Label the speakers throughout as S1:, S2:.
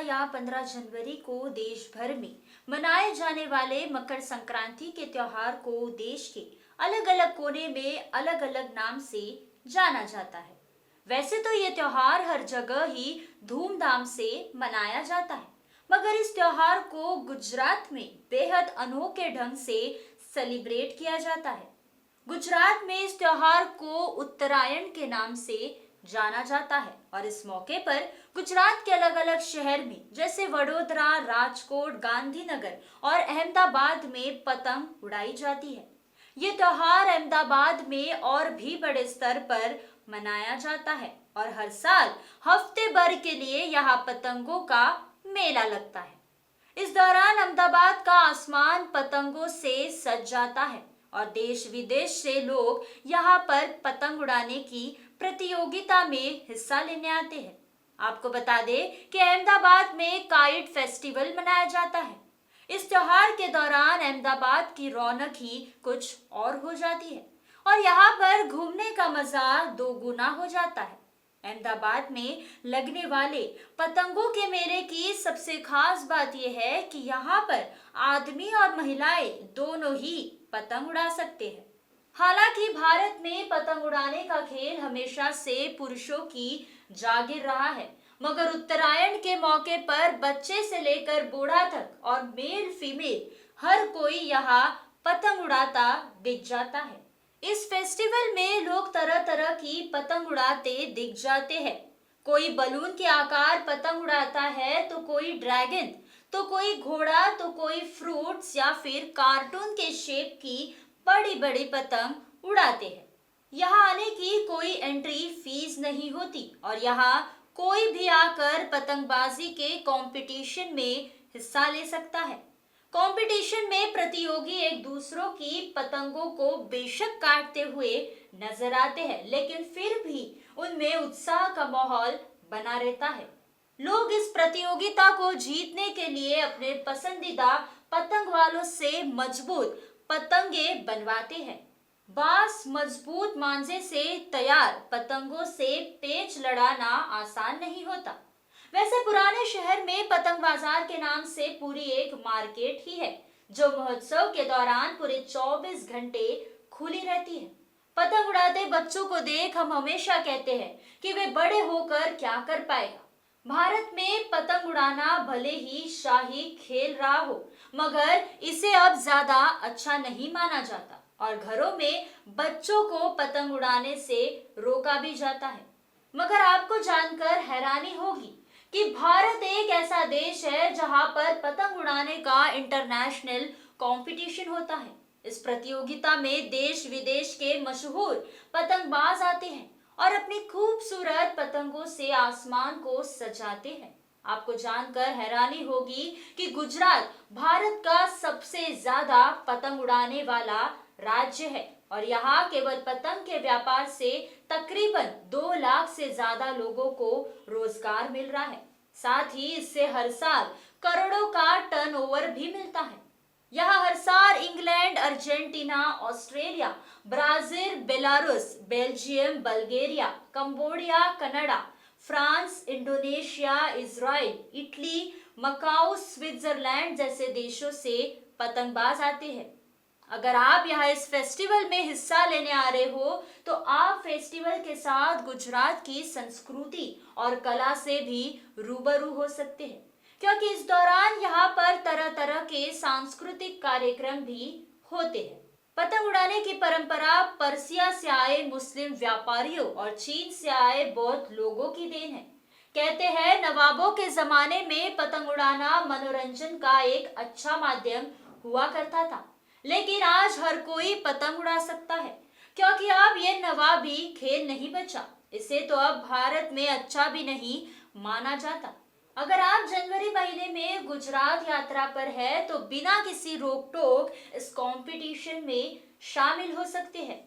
S1: या 15 जनवरी को देश भर में मनाए जाने वाले मकर संक्रांति के त्योहार को देश के अलग अलग कोने में अलग अलग नाम से जाना जाता है। वैसे तो ये त्योहार हर जगह ही धूमधाम से मनाया जाता है, मगर इस त्योहार को गुजरात में बेहद अनोखे ढंग से सेलिब्रेट किया जाता है। गुजरात में इस त्योहार को उत्तरायण के नाम से जाना जाता है और इस मौके पर गुजरात के अलग अलग शहर में जैसे वडोदरा, राजकोट, गांधीनगर और अहमदाबाद में पतंग उड़ाई जाती है। ये त्योहार अहमदाबाद में और भी बड़े स्तर पर मनाया जाता है और हर साल हफ्ते भर के लिए यहाँ पतंगों का मेला लगता है। इस दौरान अहमदाबाद का आसमान पतंगों से सज जाता है और देश विदेश से लोग यहाँ पर पतंग उड़ाने की प्रतियोगिता में हिस्सा लेने आते हैं। आपको बता दें कि अहमदाबाद में काइट फेस्टिवल मनाया जाता है। इस त्योहार के दौरान अहमदाबाद की रौनक ही कुछ और हो जाती है और यहाँ पर घूमने का मजा दोगुना हो जाता है। अहमदाबाद में लगने वाले पतंगों के मेले की सबसे खास बात यह है कि यहाँ पर आदमी और महिलाएं दोनों ही पतंग उड़ा सकते हैं। हालांकि भारत में पतंग उड़ाने का खेल हमेशा से पुरुषों की जागीर रहा है, मगर उत्तरायण के मौके पर बच्चे से लेकर बूढ़ा तक और मेल फीमेल हर कोई यहाँ पतंग उड़ाता दिख जाता है। इस फेस्टिवल में लोग तरह तरह की पतंग उड़ाते दिख जाते हैं। कोई बलून के आकार पतंग उड़ाता है, तो कोई ड्रैगन, तो कोई घोड़ा, तो कोई फ्रूट्स या फिर कार्टून के शेप की बड़ी बड़ी पतंग उड़ाते हैं। यहाँ आने की कोई एंट्री फीस नहीं होती और यहाँ कोई भी आकर पतंगबाजी के कंपटीशन में हिस्सा ले सकता है। कंपटीशन में प्रतियोगी एक दूसरों की पतंगों को बेशक काटते हुए नजर आते हैं, लेकिन फिर भी उनमें उत्साह का माहौल बना रहता है। लोग इस प्रतियोगिता को जीतने के लिए अपने पसंदीदा पतंग वालों से मजबूत पतंगे बनवाते हैं। बांस मजबूत मांजे से तैयार पतंगों से पेच लड़ाना आसान नहीं होता। वैसे पुराने शहर में पतंग बाजार के नाम से पूरी एक मार्केट ही है, जो महोत्सव के दौरान पूरे 24 घंटे खुली रहती है। पतंग उड़ाते बच्चों को देख हम हमेशा कहते हैं कि वे बड़े होकर क्या कर पाएगा। भारत में पतंग उड़ाना भले ही शाही खेल रहा हो, मगर इसे अब ज्यादा अच्छा नहीं माना जाता और घरों में बच्चों को पतंग उड़ाने से रोका भी जाता है। मगर आपको जानकर हैरानी होगी कि भारत एक ऐसा देश है जहां पर पतंग उड़ाने का इंटरनेशनल कंपटीशन होता है। इस प्रतियोगिता में देश विदेश के मशहूर पतंगबाज आते हैं और अपनी खूबसूरत पतंगों से आसमान को सजाते हैं। आपको जानकर हैरानी होगी कि गुजरात भारत का सबसे ज्यादा पतंग उड़ाने वाला राज्य है और यहाँ केवल पतंग के व्यापार से तकरीबन 2 लाख से ज्यादा लोगों को रोजगार मिल रहा है। साथ ही इससे हर साल करोड़ों का टर्नओवर भी मिलता है। यहाँ हर साल England, Argentina, Australia, Brazil, Belarus, Belgium, Bulgaria, Cambodia, Canada, France, Indonesia, Israel, Italy, Macau, Switzerland जैसे देशों से पतंगबाज आते हैं। अगर आप यहाँ इस फेस्टिवल में हिस्सा लेने आ रहे हो, तो आप फेस्टिवल के साथ गुजरात की संस्कृति और कला से भी रूबरू हो सकते हैं, क्योंकि इस दौरान यहाँ पर तरह तरह के सांस्कृतिक कार्यक्रम भी होते हैं। पतंग उड़ाने की परंपरा पर्सिया से आए मुस्लिम व्यापारियों और चीन से आए बौद्ध लोगों की देन है। कहते हैं नवाबों के जमाने में पतंग उड़ाना मनोरंजन का एक अच्छा माध्यम हुआ करता था, लेकिन आज हर कोई पतंग उड़ा सकता है, क्योंकि अब ये नवाबी खेल नहीं बचा। इसे तो अब भारत में अच्छा भी नहीं माना जाता। अगर आप जनवरी महीने में गुजरात यात्रा पर है, तो बिना किसी रोक टोक इस कंपटीशन में शामिल हो सकते हैं।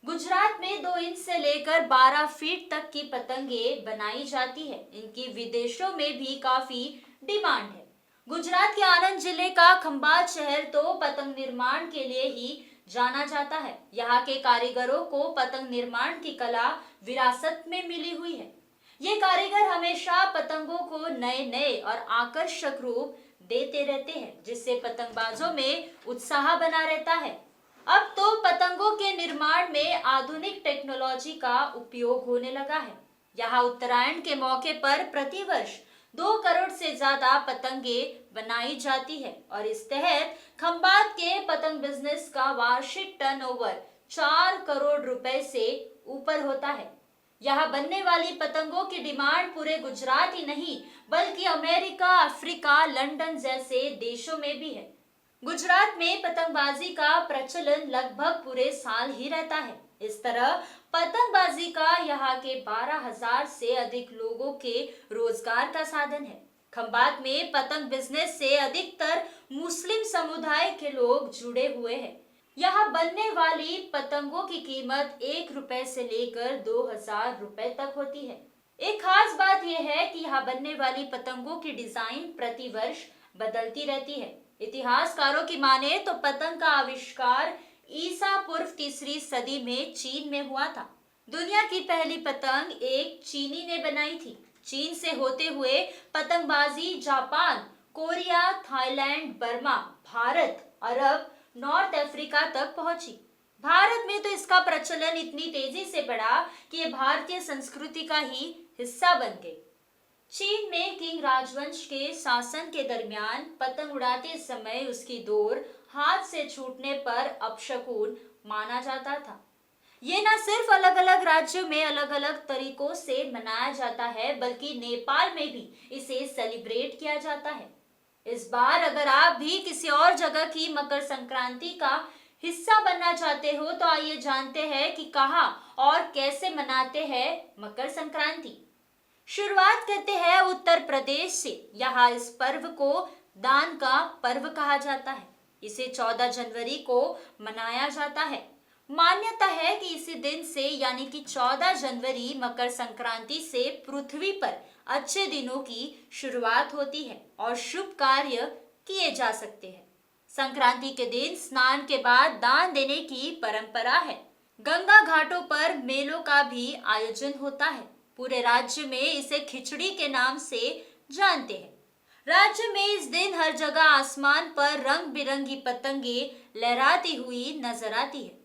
S1: गुजरात में 2 इंच से लेकर 12 फीट तक की पतंगे बनाई जाती है। इनकी विदेशों में भी काफी डिमांड है। गुजरात के आनंद जिले का खंभात शहर तो पतंग निर्माण के लिए ही जाना जाता है। यहाँ के कारीगरों को पतंग निर्माण की कला विरासत में मिली हुई है। ये कारीगर हमेशा पतंगों को नए नए और आकर्षक रूप देते रहते हैं, जिससे पतंगबाजों में उत्साह बना रहता है। अब तो पतंगों के निर्माण में आधुनिक टेक्नोलॉजी का उपयोग होने लगा है। यहाँ उत्तरायण के मौके पर प्रतिवर्ष 2 करोड़ से ज्यादा पतंगे बनाई जाती है और इस तहत खंबात के पतंग बिजनेस का वार्षिक टर्नओवर 4 करोड़ रुपए से ऊपर होता है। यहाँ बनने वाली पतंगों की डिमांड पूरे गुजरात ही नहीं बल्कि अमेरिका, अफ्रीका, लंदन जैसे देशों में भी है। गुजरात में पतंगबाजी का प्रचलन लगभग पूरे साल ही रहता है। इस तरह पतंगबाजी का यहाँ के 12,000 से अधिक लोगों के रोजगार का साधन है। खंबात में पतंग बिजनेस से अधिकतर मुस्लिम समुदाय के लोग जुड़े हुए हैं। यहाँ बनने वाली पतंगों की कीमत 1 रुपए से लेकर 2,000 रुपए तक होती है। एक खास बात यह है कि यहाँ बनने वाली पतंगों की डिजाइन प्रतिवर्ष बदलती रहती है। इतिहासकारों की माने तो पतंग का आविष्कार ईसा पूर्व 3री सदी में चीन में हुआ था। दुनिया की पहली पतंग एक चीनी ने बनाई थी। चीन से होते हुए पतंगबाजी Japan, Korea, Thailand, Burma, Bharat, Arab, North Africa तक पहुंची। भारत में तो इसका प्रचलन इतनी तेजी से बढ़ा कि ये भारतीय संस्कृति का ही हिस्सा बन गई। चीन में किंग राजवंश के शासन के दरमियान पतंग उड़ाते समय उसकी डोर हाथ से छूटने पर अपशकुन माना जाता था। ये न सिर्फ अलग अलग राज्यों में अलग अलग तरीकों से मनाया जाता है बल्कि नेपाल में भी इसे सेलिब्रेट किया जाता है। इस बार अगर आप भी किसी और जगह की मकर संक्रांति का हिस्सा बनना चाहते हो तो आइए जानते हैं कि कहाँ और कैसे मनाते हैं मकर संक्रांति। शुरुआत करते हैं उत्तर प्रदेश से। यहाँ इस पर्व को दान का पर्व कहा जाता है। इसे 14 जनवरी को मनाया जाता है। मान्यता है कि इसी दिन से यानी कि 14 जनवरी मकर संक्रांति से पृथ्वी पर अच्छे दिनों की शुरुआत होती है और शुभ कार्य किए जा सकते हैं। संक्रांति के दिन स्नान के बाद दान देने की परंपरा है। गंगा घाटों पर मेलों का भी आयोजन होता है। पूरे राज्य में इसे खिचड़ी के नाम से जानते हैं। राज्य में इस दिन हर जगह आसमान पर रंग बिरंगी पतंगे लहराती हुई नजर आती है।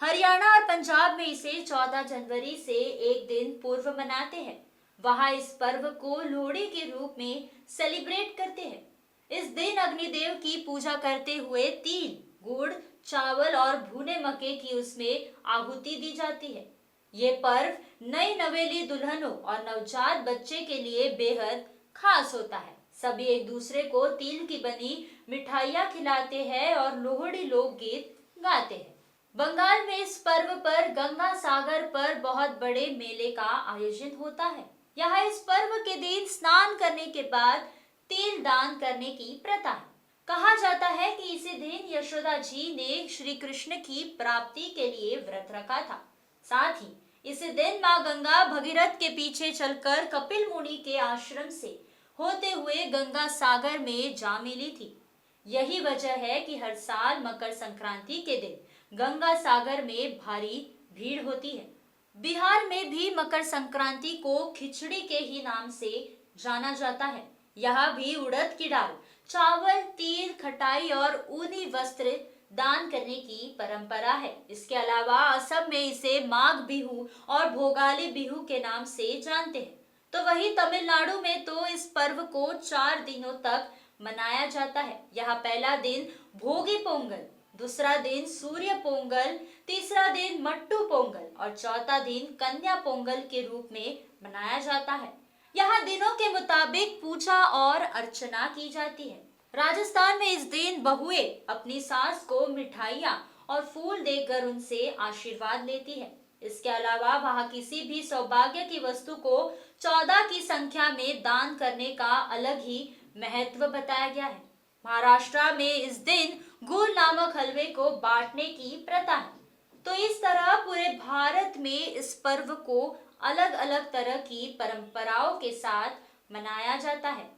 S1: हरियाणा और पंजाब में इसे 14 जनवरी से एक दिन पूर्व मनाते हैं। वहां इस पर्व को लोहड़ी के रूप में सेलिब्रेट करते हैं। इस दिन अग्निदेव की पूजा करते हुए तिल, गुड़, चावल और भुने मक्के की उसमें आहुति दी जाती है। ये पर्व नई नवेली दुल्हनों और नवजात बच्चे के लिए बेहद खास होता है। सभी एक दूसरे को तिल की बनी मिठाइयाँ खिलाते हैं और लोहड़ी लोकगीत गाते हैं। बंगाल में इस पर्व पर गंगा सागर पर बहुत बड़े मेले का आयोजन होता है। यहाँ इस पर्व के दिन स्नान करने के बाद तिल दान करने की प्रथा है। कहा जाता है कि इसी दिन यशोदा जी ने श्री कृष्ण की प्राप्ति के लिए व्रत रखा था। साथ ही इसी दिन माँ गंगा भगीरथ के पीछे चलकर कपिल मुनि के आश्रम से होते हुए गंगा सागर में जा मिली थी। यही वजह है कि हर साल मकर संक्रांति के दिन गंगा सागर में भारी भीड़ होती है। बिहार में भी मकर संक्रांति को खिचड़ी के ही नाम से जाना जाता है। यहाँ भी उड़द की दाल, चावल, तिल, खटाई और ऊनी वस्त्र दान करने की परंपरा है। इसके अलावा असम में इसे माघ बिहू और भोगाली बिहू के नाम से जानते हैं। तो वही तमिलनाडु में तो इस पर्व को 4 दिनों तक मनाया जाता है। यहाँ पहला दिन भोगी पोंगल, दूसरा दिन सूर्य पोंगल, तीसरा दिन मट्टू पोंगल और चौथा दिन कन्या पोंगल के रूप में मनाया जाता है। यहाँ दिनों के मुताबिक पूजा और अर्चना की जाती है। राजस्थान में इस दिन बहुएं अपनी सास को मिठाइयाँ और फूल देकर उनसे आशीर्वाद लेती है। इसके अलावा वहाँ किसी भी सौभाग्य की वस्तु को 14 की संख्या में दान करने का अलग ही महत्व बताया गया है। महाराष्ट्र में इस दिन गुड़ नामक हलवे को बांटने की प्रथा है। तो इस तरह पूरे भारत में इस पर्व को अलग अलग तरह की परंपराओं के साथ मनाया जाता है।